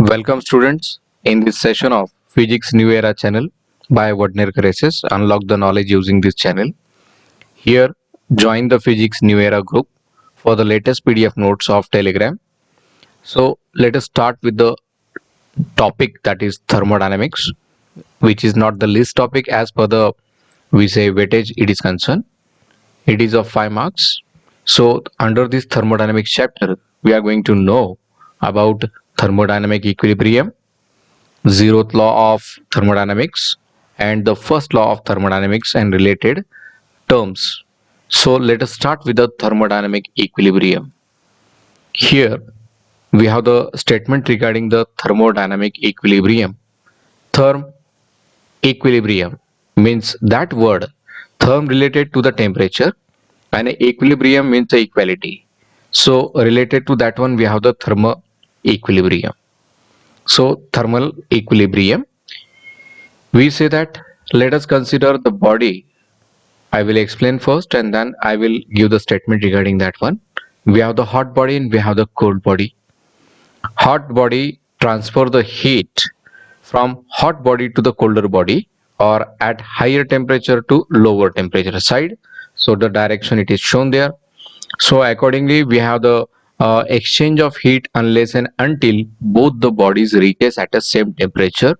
Welcome students in this session of Physics New Era channel by Wadner Kreses. Unlock the knowledge using this channel. Here join the Physics New Era group for the latest PDF notes of Telegram. So let us start with the topic, that is thermodynamics, which is not the least topic as per the weightage it is concerned. It is of 5 marks. So under this thermodynamics chapter we are going to know about thermodynamic equilibrium, zeroth law of thermodynamics, and the first law of thermodynamics and related terms. So let us start with the thermodynamic equilibrium. Here we have the statement regarding the thermodynamic equilibrium. Therm equilibrium means that word therm related to the temperature and equilibrium means the equality. So related to that one we have the thermal equilibrium. So thermal equilibrium, we say that let us consider the body. I will explain first and then I will give the statement regarding that one. We have the hot body and we have the cold body. Hot body transfer the heat from hot body to the colder body or at higher temperature to lower temperature side. So the direction it is shown there. So accordingly we have the exchange of heat unless and until both the bodies reaches at the same temperature.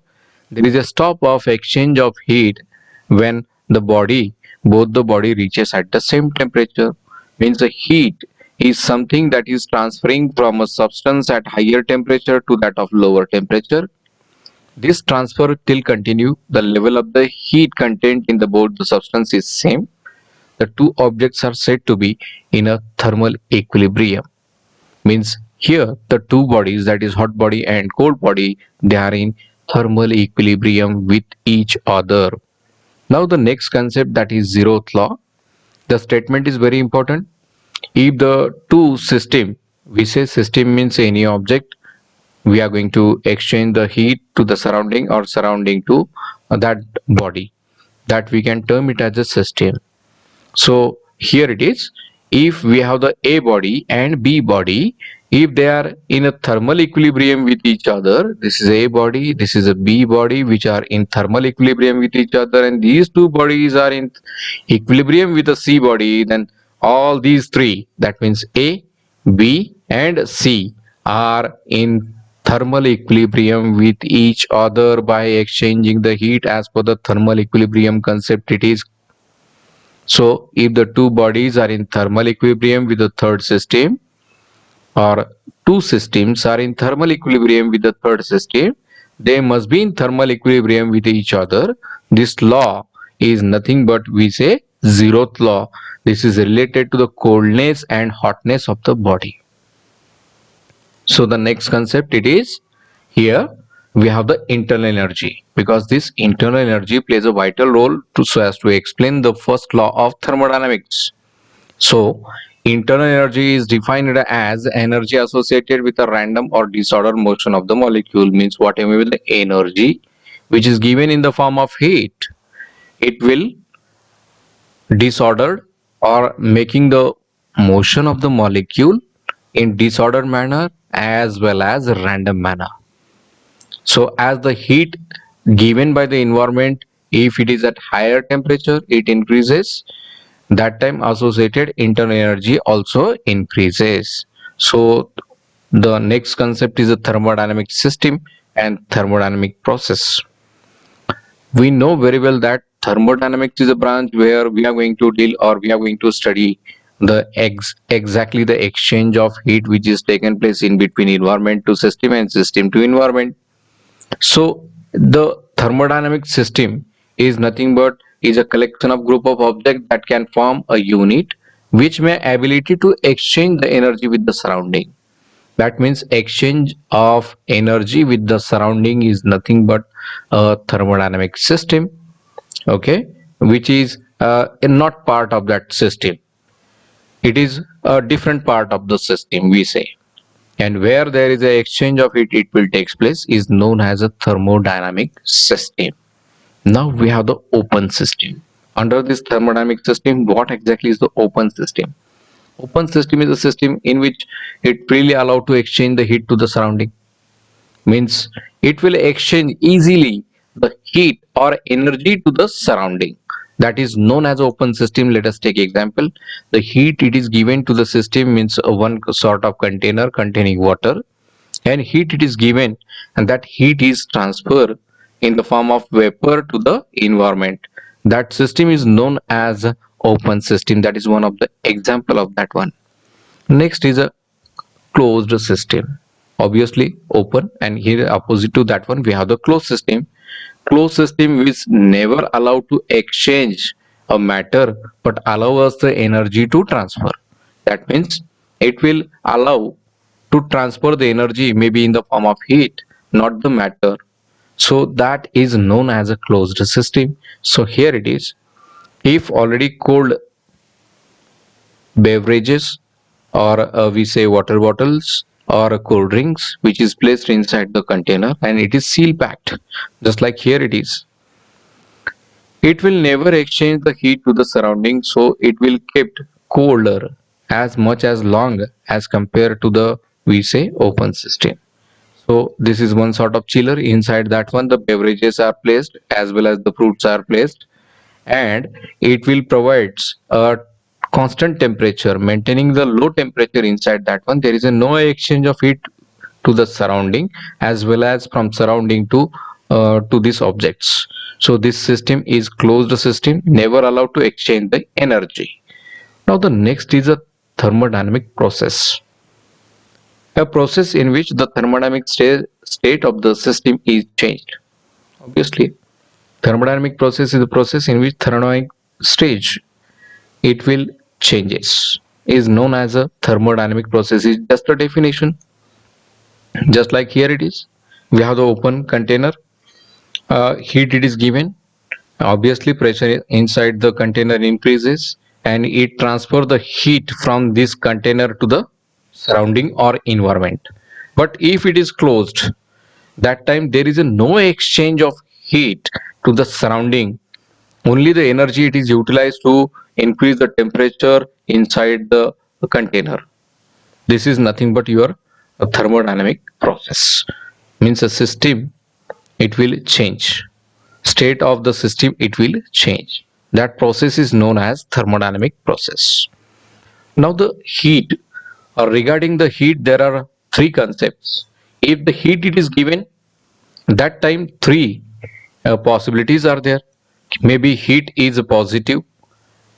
There is a stop of exchange of heat when both the body reaches at the same temperature. Means the heat is something that is transferring from a substance at higher temperature to that of lower temperature. This transfer till continue, the level of the heat content in the both the substance is same. The two objects are said to be in a thermal equilibrium. Means here the two bodies, that is hot body and cold body, they are in thermal equilibrium with each other. Now the next concept, that is zeroth law. The statement is very important. If the two system, we say system means any object, we are going to exchange the heat to the surrounding or surrounding to that body, that we can term it as a system. So here it is, if we have the A body and B body, if they are in a thermal equilibrium with each other, this is A body, this is a B body, which are in thermal equilibrium with each other, and these two bodies are in equilibrium with a C body, then all these three, that means A, B and C, are in thermal equilibrium with each other by exchanging the heat as per the thermal equilibrium concept it is. So if the two bodies are in thermal equilibrium with the third system, or two systems are in thermal equilibrium with the third system, they must be in thermal equilibrium with each other. This law is nothing but, we say, zeroth law. This is related to the coldness and hotness of the body. So the next concept it is, here we have the internal energy, because this internal energy plays a vital role so as to explain the first law of thermodynamics. So internal energy is defined as energy associated with a random or disordered motion of the molecule. Means what I mean with the energy which is given in the form of heat, it will disordered or making the motion of the molecule in disordered manner as well as random manner. So as the heat given by the environment, if it is at higher temperature, it increases. That time associated internal energy also increases. So the next concept is a thermodynamic system and thermodynamic process. We know very well that thermodynamics is a branch where we are going to deal, or we are going to study the exactly the exchange of heat which is taken place in between environment to system and system to environment. So the thermodynamic system is nothing but is a collection of group of objects that can form a unit which may ability to exchange the energy with the surrounding. That means exchange of energy with the surrounding is nothing but a thermodynamic system, okay, which is not part of that system. It is a different part of the system, we say, and where there is a exchange of heat, it will take place, is known as a thermodynamic system. Now we have the open system. Under this thermodynamic system, what exactly is the open system? Open system is a system in which it freely allowed to exchange the heat to the surrounding. means it will exchange easily the heat or energy to the surrounding. That is known as open system. Let us take example. The heat it is given to the system means one sort of container containing water, and heat it is given, and that heat is transferred in the form of vapor to the environment. That system is known as open system. That is one of the example of that one. Next is a closed system, obviously open, and here opposite to that one we have the closed system. Closed system is never allowed to exchange a matter but allow us the energy to transfer. That means it will allow to transfer the energy maybe in the form of heat, not the matter. So that is known as a closed system. So here it is. If already cold beverages, or we say water bottles or cold drinks, which is placed inside the container and it is seal packed, just like here it is, it will never exchange the heat to the surrounding, so it will kept colder as much as long as compared to the we say open system. So this is one sort of chiller. Inside that one the beverages are placed as well as the fruits are placed, and it will provides a constant temperature, maintaining the low temperature inside that one. There is a no exchange of heat to the surrounding as well as from surrounding to these objects. So this system is closed system, never allowed to exchange the energy. Now the next is a thermodynamic process, a process in which the thermodynamic state of the system is changed. Obviously, thermodynamic process is a process in which thermodynamic stage it will changes, is known as a thermodynamic process. Is just a definition. Just like here it is, we have the open container, heat it is given, obviously pressure inside the container increases and it transfer the heat from this container to the surrounding or environment. But if it is closed, that time there is a no exchange of heat to the surrounding, only the energy it is utilized to increase the temperature inside the container. This is nothing but your thermodynamic process, means a system it will change, state of the system it will change. That process is known as thermodynamic process. Now the heat, or regarding the heat there are three concepts. If the heat it is given, that time three possibilities are there. Maybe heat is positive.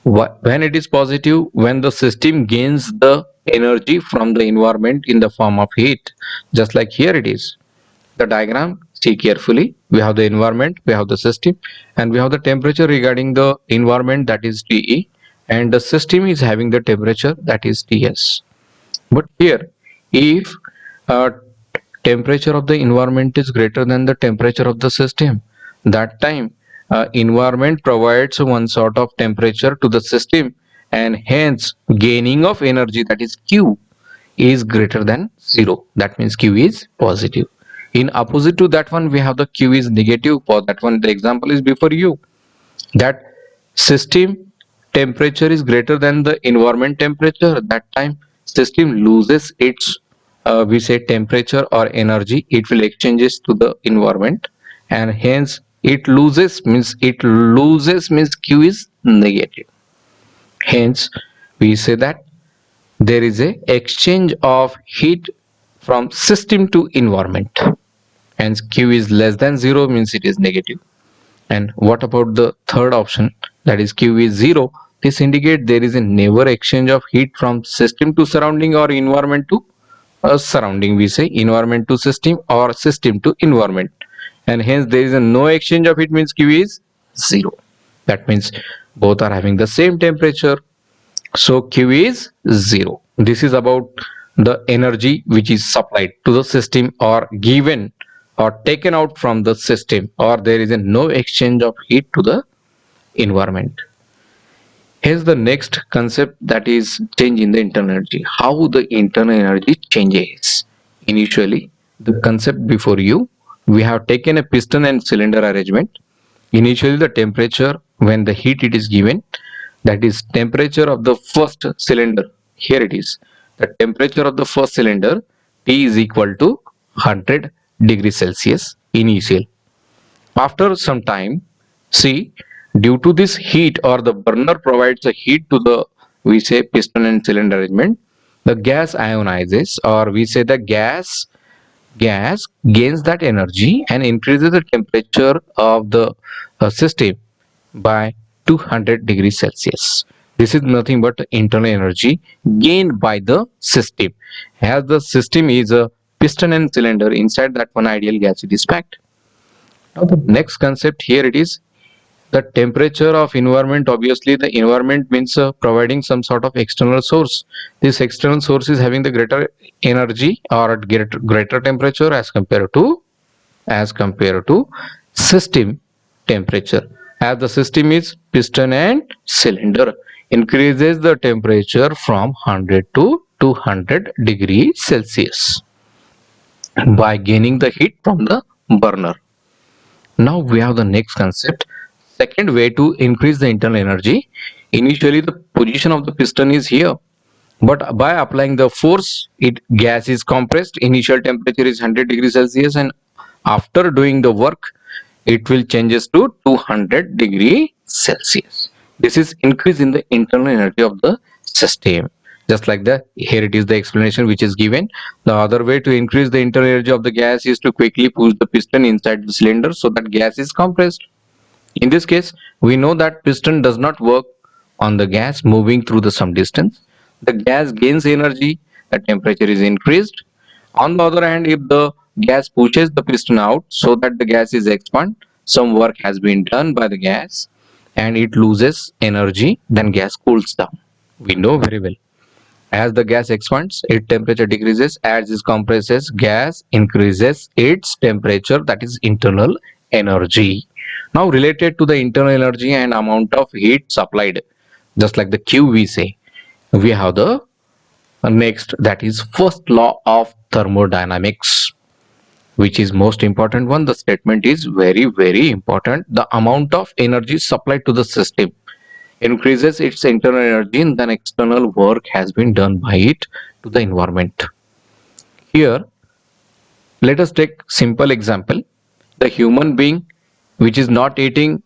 When it is positive, when the system gains the energy from the environment in the form of heat, just like here it is. The diagram, see carefully, we have the environment, we have the system, and we have the temperature regarding the environment, that is TE, and the system is having the temperature, that is TS. But here, if uh, temperature of the environment is greater than the temperature of the system, that time environment provides one sort of temperature to the system, and hence gaining of energy, that is Q, is greater than 0. That means Q is positive. In opposite to that one, we have the Q is negative. For that one, the example is before you, that system temperature is greater than the environment temperature. That time system loses its we say temperature or energy, it will exchanges to the environment, and hence it loses means Q is negative. Hence we say that there is a exchange of heat from system to environment, and Q is less than 0 means it is negative. And what about the third option, that is Q is 0? This indicates there is a never exchange of heat from system to surrounding or environment to surrounding. We say environment to system or system to environment, and hence there is a no exchange of heat means Q is 0. That means both are having the same temperature, so Q is 0. This is about the energy which is supplied to the system or given or taken out from the system, or there is a no exchange of heat to the environment. Here's the next concept, that is change in the internal energy. How the internal energy changes. Initially, the concept before you, we have taken a piston and cylinder arrangement. Initially, the temperature when the heat it is given, that is temperature of the first cylinder. Here it is. The temperature of the first cylinder T is equal to 100 degrees Celsius initial. After some time, see, due to this heat, or the burner provides a heat to the, we say, piston and cylinder arrangement, the gas ionizes, or we say the gas gains that energy and increases the temperature of the system by 200 degrees Celsius. This is nothing but internal energy gained by the system. As the system is a piston and cylinder, inside that one ideal gas is packed. Now the next concept here, it is the temperature of environment. Obviously the environment means providing some sort of external source. This external source is having the greater energy or greater temperature as compared to system temperature. As the system is piston and cylinder, increases the temperature from 100 to 200 degrees Celsius by gaining the heat from the burner. Now we have the next concept. Second way to increase the internal energy. Initially the position of the piston is here, but by applying the force, gas is compressed. Initial temperature is 100 degrees Celsius, and after doing the work, it will changes to 200 degrees Celsius. This is increase in the internal energy of the system. Just like that, here it is the explanation which is given. The other way to increase the internal energy of the gas is to quickly push the piston inside the cylinder so that gas is compressed. In this case, we know that piston does not work on the gas moving through the some distance. The gas gains energy, the temperature is increased. On the other hand, if the gas pushes the piston out so that the gas is expand, some work has been done by the gas and it loses energy, then gas cools down. We know very well. As the gas expands, its temperature decreases. As it compresses, gas increases its temperature, that is internal energy. Now related to the internal energy and amount of heat supplied, just like the Q we say, we have the next, that is first law of thermodynamics, which is most important one. The statement is very important. The amount of energy supplied to the system increases its internal energy, and then external work has been done by it to the environment. Here let us take simple example. The human being which is not eating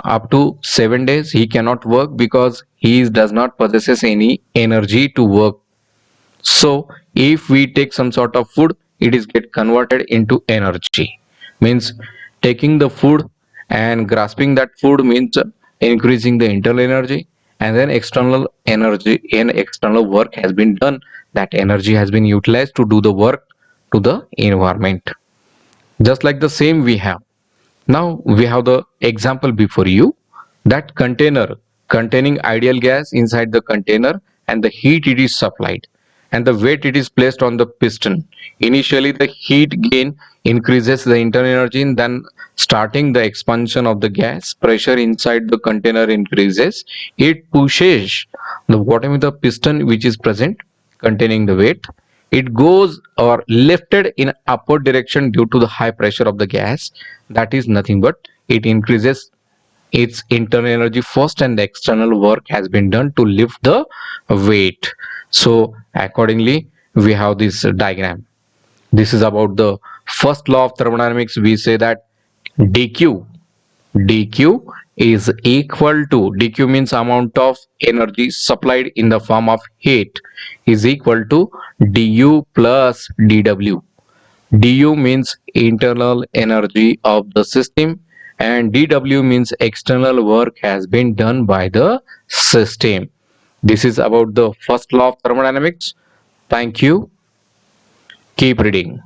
up to 7 days, he cannot work because he does not possesses any energy to work. So if we take some sort of food, it is get converted into energy. Means taking the food and grasping that food means increasing the internal energy, and then external energy and external work has been done. That energy has been utilized to do the work to the environment. Just like the same we have. Now we have the example before you, that container containing ideal gas inside the container, and the heat it is supplied and the weight it is placed on the piston. Initially the heat gain increases the internal energy, and then starting the expansion of the gas, pressure inside the container increases. It pushes the whatever the piston which is present containing the weight, it goes or lifted in upward direction due to the high pressure of the gas. That is nothing but it increases its internal energy first, and the external work has been done to lift the weight. So accordingly we have this diagram. This is about the first law of thermodynamics. We say that dq is equal to, dq means amount of energy supplied in the form of heat, is equal to du plus dw. du means internal energy of the system, and dw means external work has been done by the system. This is about the first law of thermodynamics. Thank you. Keep reading.